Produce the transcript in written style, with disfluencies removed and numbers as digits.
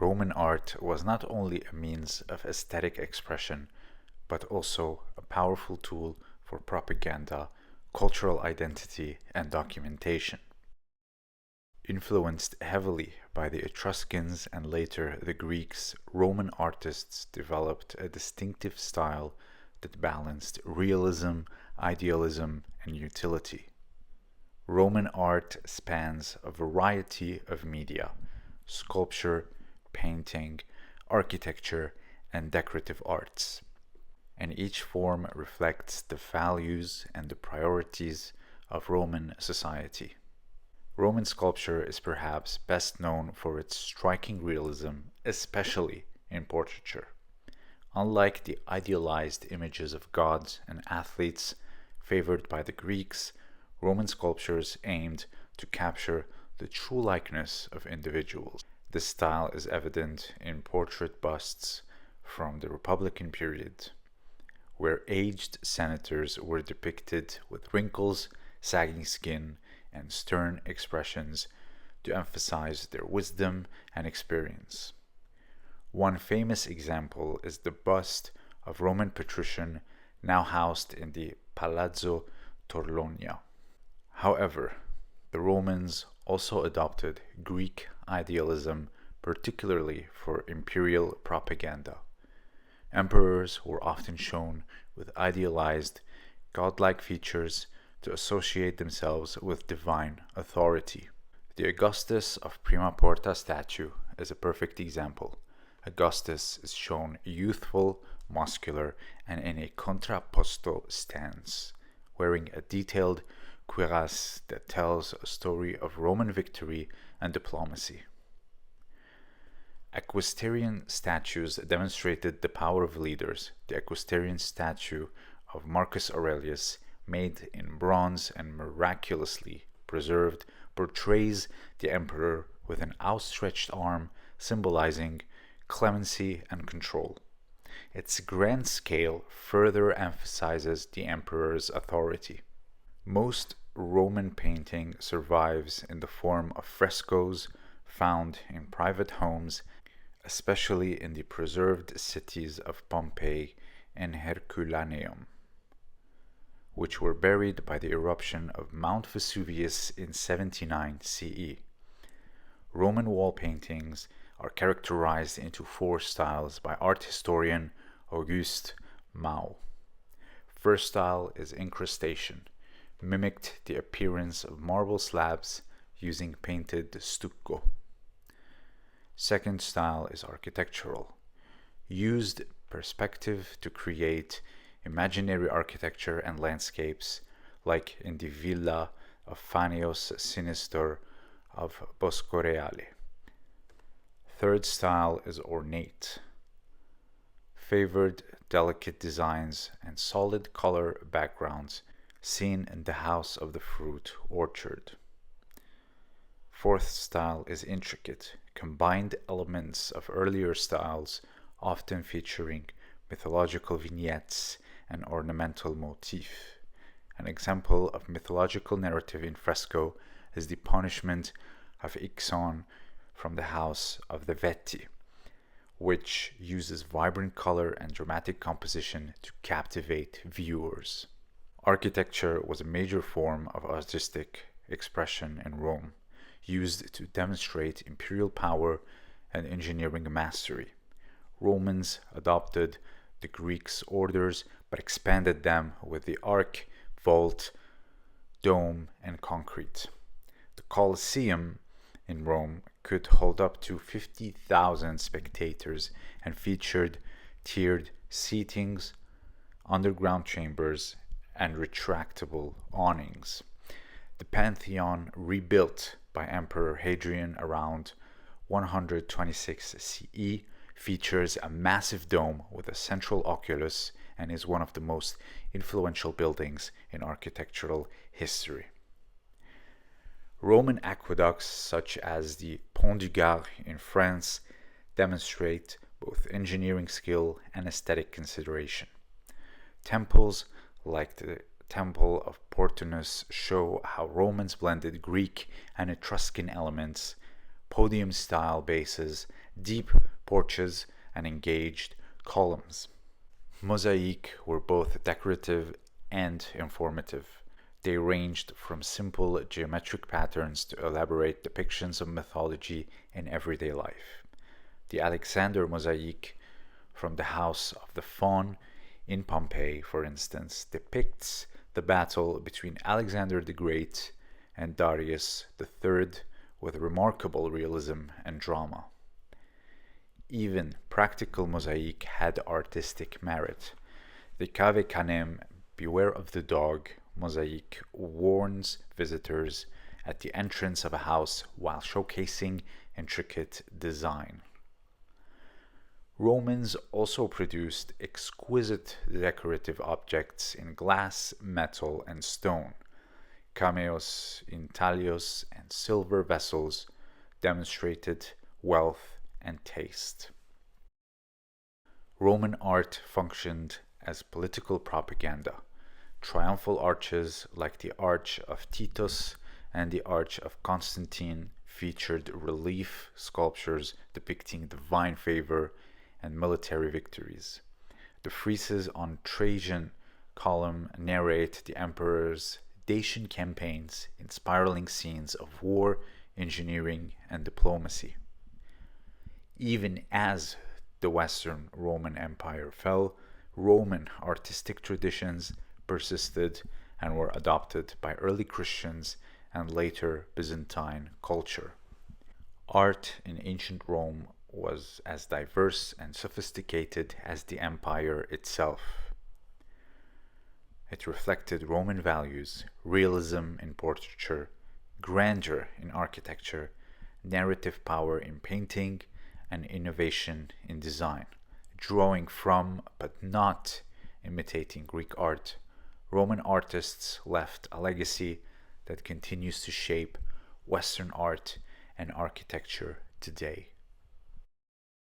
Roman art was not only a means of aesthetic expression, but also a powerful tool for propaganda, cultural identity, and documentation. Influenced heavily by the Etruscans and later the Greeks, Roman artists developed a distinctive style that balanced realism, idealism, and utility. Roman art spans a variety of media: sculpture, painting, architecture, and decorative arts, and each form reflects the values and the priorities of Roman society. Roman sculpture is perhaps best known for its striking realism, especially in portraiture. Unlike the idealized images of gods and athletes favored by the Greeks, Roman sculptures aimed to capture the true likeness of individuals. This style is evident in portrait busts from the Republican period, where aged senators were depicted with wrinkles, sagging skin, and stern expressions to emphasize their wisdom and experience. One famous example is the bust of Roman patrician now housed in the Palazzo Torlonia. However, the Romans also adopted Greek idealism, particularly for imperial propaganda. Emperors were often shown with idealized, godlike features to associate themselves with divine authority. The Augustus of Prima Porta statue is a perfect example. Augustus is shown youthful, muscular, and in a contrapposto stance, wearing a detailed cuirass that tells a story of Roman victory and diplomacy. Equestrian statues demonstrated the power of leaders. The equestrian statue of Marcus Aurelius, made in bronze and miraculously preserved, portrays the emperor with an outstretched arm, symbolizing clemency and control. Its grand scale further emphasizes the emperor's authority. Most Roman painting survives in the form of frescoes found in private homes, especially in the preserved cities of Pompeii and Herculaneum, which were buried by the eruption of Mount Vesuvius in 79 CE. Roman wall paintings are characterized into four styles by art historian Auguste Mau. First style is incrustation, mimicked the appearance of marble slabs using painted stucco. Second style is architectural, used perspective to create imaginary architecture and landscapes, like in the villa of Phanios Sinistor of Boscoreale. Third style is ornate, favored delicate designs and solid color backgrounds seen in the house of the fruit orchard. Fourth style is intricate, combined elements of earlier styles, often featuring mythological vignettes and ornamental motif. An example of mythological narrative in fresco is the punishment of Ixon from the house of the Vetti, which uses vibrant color and dramatic composition to captivate viewers. Architecture was a major form of artistic expression in Rome, used to demonstrate imperial power and engineering mastery. Romans adopted the Greeks' orders but expanded them with the arch, vault, dome, and concrete. The Colosseum in Rome could hold up to 50,000 spectators and featured tiered seatings, underground chambers, and retractable awnings. The Pantheon, rebuilt by Emperor Hadrian around 126 CE, features a massive dome with a central oculus and is one of the most influential buildings in architectural history. Roman aqueducts such as the Pont du Gard in France demonstrate both engineering skill and aesthetic consideration. Temples like the Temple of Portunus show how Romans blended Greek and Etruscan elements, podium-style bases, deep porches, and engaged columns. Mosaics were both decorative and informative. They ranged from simple geometric patterns to elaborate depictions of mythology in everyday life. The Alexander mosaic from the House of the Faun in Pompeii, for instance, depicts the battle between Alexander the Great and Darius III with remarkable realism and drama. Even practical mosaic had artistic merit. The Cave Canem, Beware of the Dog mosaic warns visitors at the entrance of a house while showcasing intricate design. Romans also produced exquisite decorative objects in glass, metal, and stone. Cameos, intaglios, and silver vessels demonstrated wealth and taste. Roman art functioned as political propaganda. Triumphal arches like the Arch of Titus and the Arch of Constantine featured relief sculptures depicting divine favor and military victories. The friezes on Trajan column narrate the emperor's Dacian campaigns in spiraling scenes of war, engineering, and diplomacy. Even as the Western Roman Empire fell, Roman artistic traditions persisted and were adopted by early Christians and later Byzantine culture. Art in ancient Rome was as diverse and sophisticated as the empire itself. It reflected Roman values, realism in portraiture, grandeur in architecture, narrative power in painting, and innovation in design. Drawing from, but not imitating Greek art, Roman artists left a legacy that continues to shape Western art and architecture today.